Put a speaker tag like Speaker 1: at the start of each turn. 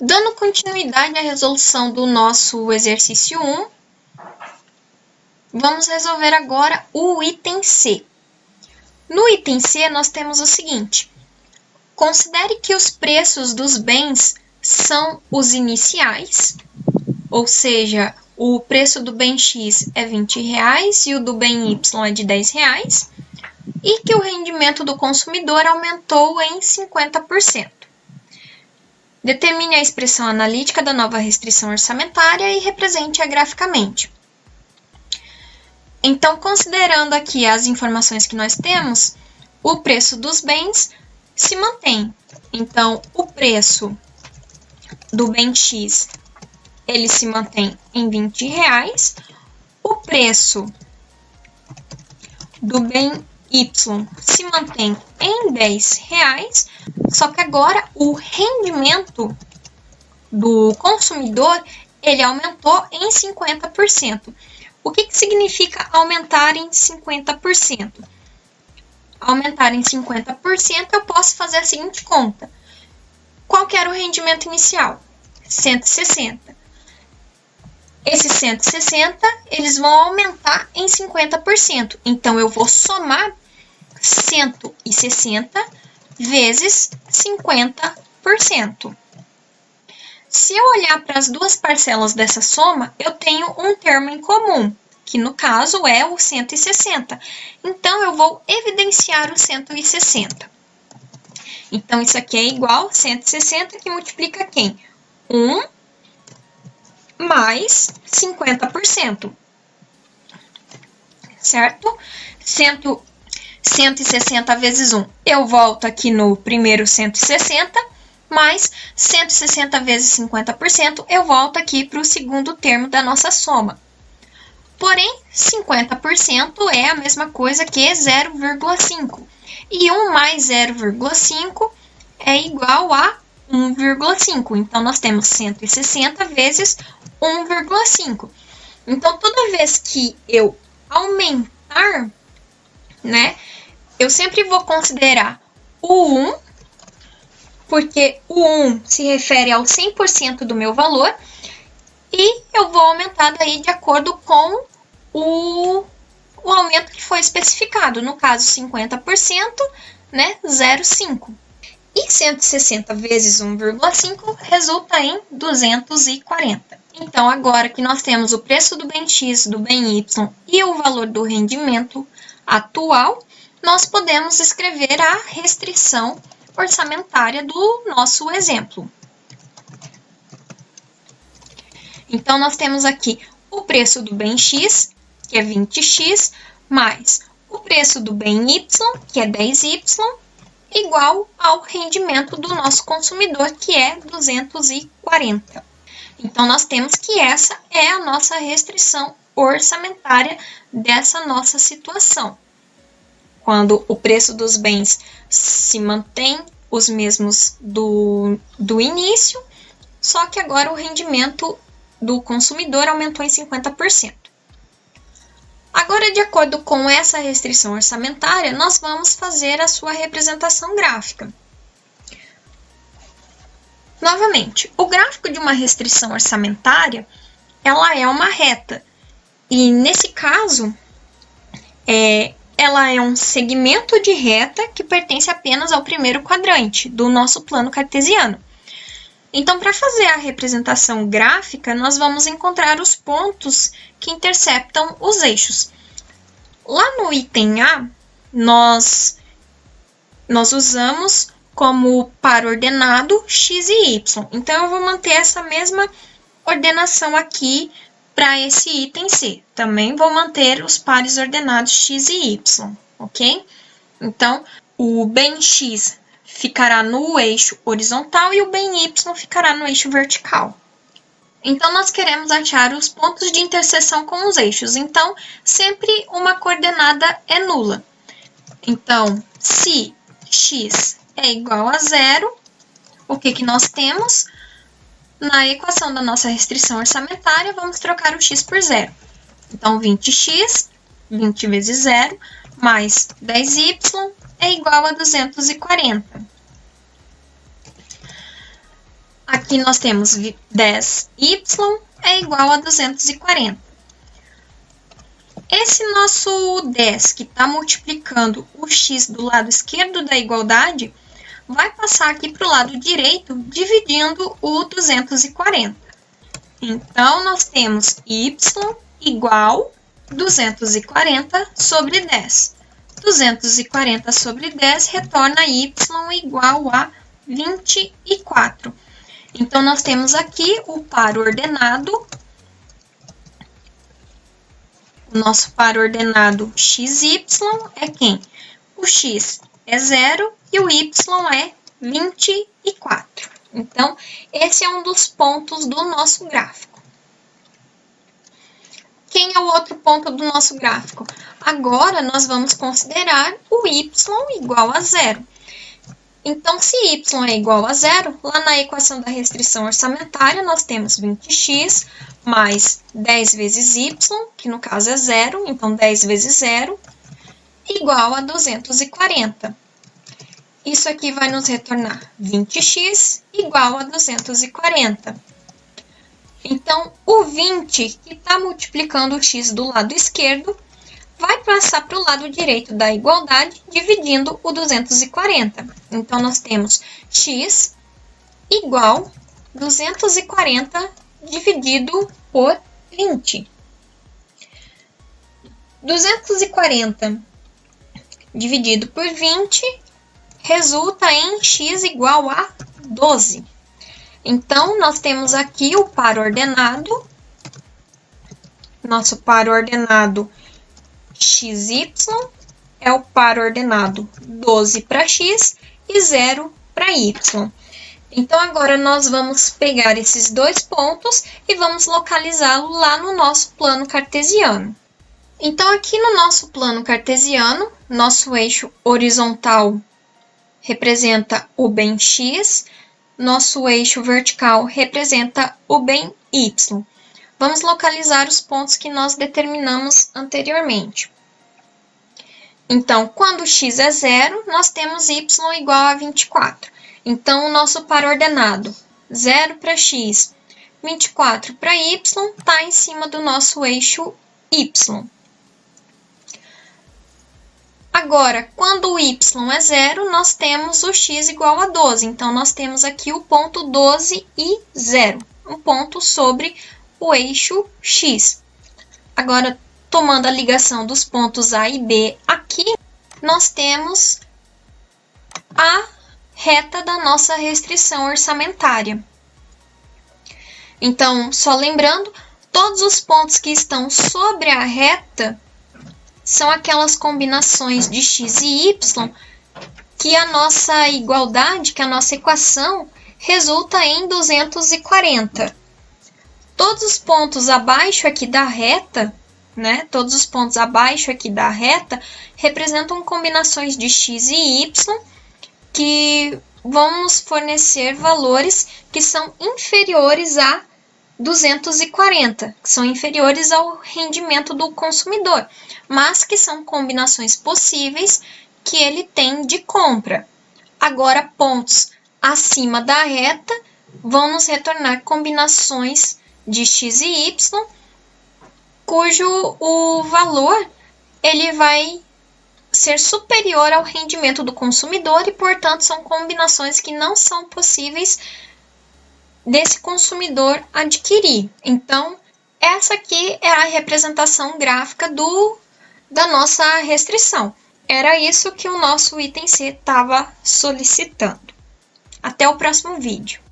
Speaker 1: Dando continuidade à resolução do nosso exercício 1, vamos resolver agora o item C. No item C, nós temos o seguinte: considere que os preços dos bens são os iniciais, ou seja, o preço do bem X é R$20 e o do bem Y é de R$10, e que o rendimento do consumidor aumentou em 50%. Determine a expressão analítica da nova restrição orçamentária e represente-a graficamente. Então, considerando aqui as informações que nós temos, o preço dos bens se mantém. Então, o preço do bem X, ele se mantém em R$20. O preço do bem Y se mantém em R$10, só que agora o rendimento do consumidor, ele aumentou em 50%. O que significa aumentar em 50%? Aumentar em 50%, eu posso fazer a seguinte conta. Qual que era o rendimento inicial? 160. Esses 160, eles vão aumentar em 50%. Então, eu vou somar 160 vezes 50%. Se eu olhar para as duas parcelas dessa soma, eu tenho um termo em comum, que no caso é o 160. Então, eu vou evidenciar o 160. Então, isso aqui é igual a 160, que multiplica quem? 1 mais 50%. Certo? 160 vezes 1. Eu volto aqui no primeiro 160, mais 160 vezes 50%, eu volto aqui para o segundo termo da nossa soma. Porém, 50% é a mesma coisa que 0,5. E 1 mais 0,5 é igual a 1,5. Então, nós temos 160 vezes 1,5. Então, toda vez que eu aumentar, né, eu sempre vou considerar o 1, porque o 1 se refere ao 100% do meu valor, e eu vou aumentar daí de acordo com o aumento que foi especificado, no caso 50%, né, 0,5. E 160 vezes 1,5 resulta em 240. Então, agora que nós temos o preço do bem X, do bem Y e o valor do rendimento atual, nós podemos escrever a restrição orçamentária do nosso exemplo. Então, nós temos aqui o preço do bem X, que é 20x, mais o preço do bem Y, que é 10y, igual ao rendimento do nosso consumidor, que é 240. Então, nós temos que essa é a nossa restrição orçamentária dessa nossa situação. Quando o preço dos bens se mantém os mesmos do início, só que agora o rendimento do consumidor aumentou em 50%. Agora, de acordo com essa restrição orçamentária, nós vamos fazer a sua representação gráfica. Novamente, o gráfico de uma restrição orçamentária, ela é uma reta. E, nesse caso, ela é um segmento de reta que pertence apenas ao primeiro quadrante do nosso plano cartesiano. Então, para fazer a representação gráfica, nós vamos encontrar os pontos que interceptam os eixos. Lá no item A, nós usamos como par ordenado x e y. Então, eu vou manter essa mesma ordenação aqui para esse item C. Também vou manter os pares ordenados x e y, ok? Então, o bem x ficará no eixo horizontal e o bem y ficará no eixo vertical. Então, nós queremos achar os pontos de interseção com os eixos. Então, sempre uma coordenada é nula. Então, se x é igual a 0, o que nós temos? Na equação da nossa restrição orçamentária, vamos trocar o x por 0. Então, 20x, 20 vezes 0, mais 10y é igual a 240. Aqui nós temos 10y é igual a 240. Esse nosso 10 que está multiplicando o x do lado esquerdo da igualdade vai passar aqui para o lado direito, dividindo o 240. Então, nós temos y igual 240 sobre 10. 240 sobre 10 retorna y igual a 24. Então, nós temos aqui o par ordenado. O nosso par ordenado xy é quem? O x é 0 e o y é 24. Então, esse é um dos pontos do nosso gráfico. Quem é o outro ponto do nosso gráfico? Agora, nós vamos considerar o y igual a 0. Então, se y é igual a 0, lá na equação da restrição orçamentária, nós temos 20x mais 10 vezes y, que no caso é 0, então 10 vezes 0, igual a 240. Isso aqui vai nos retornar 20x igual a 240. Então, o 20, que está multiplicando o x do lado esquerdo, vai passar para o lado direito da igualdade, dividindo o 240. Então, nós temos x igual 240 dividido por 20. 240 dividido por 20 resulta em x igual a 12. Então, nós temos aqui o par ordenado. Nosso par ordenado xy é o par ordenado 12 para x e 0 para y. Então, agora nós vamos pegar esses dois pontos e vamos localizá-lo lá no nosso plano cartesiano. Então, aqui no nosso plano cartesiano, nosso eixo horizontal representa o bem x, nosso eixo vertical representa o bem y. Vamos localizar os pontos que nós determinamos anteriormente. Então, quando x é 0, nós temos y igual a 24. Então, o nosso par ordenado 0 para x, 24 para y, está em cima do nosso eixo y. Agora, quando o y é 0, nós temos o x igual a 12. Então, nós temos aqui o ponto 12 e 0, um ponto sobre o eixo x. Agora, tomando a ligação dos pontos A e B aqui, nós temos a reta da nossa restrição orçamentária. Então, só lembrando, todos os pontos que estão sobre a reta são aquelas combinações de x e y que a nossa igualdade, que a nossa equação, resulta em 240. Todos os pontos abaixo aqui da reta, todos os pontos abaixo aqui da reta representam combinações de x e y que vão nos fornecer valores que são inferiores a 240, que são inferiores ao rendimento do consumidor, mas que são combinações possíveis que ele tem de compra. Agora, pontos acima da reta vão nos retornar combinações de x e y, cujo o valor ele vai ser superior ao rendimento do consumidor e, portanto, são combinações que não são possíveis desse consumidor adquirir. Então, essa aqui é a representação gráfica da nossa restrição. Era isso que o nosso item C estava solicitando. Até o próximo vídeo.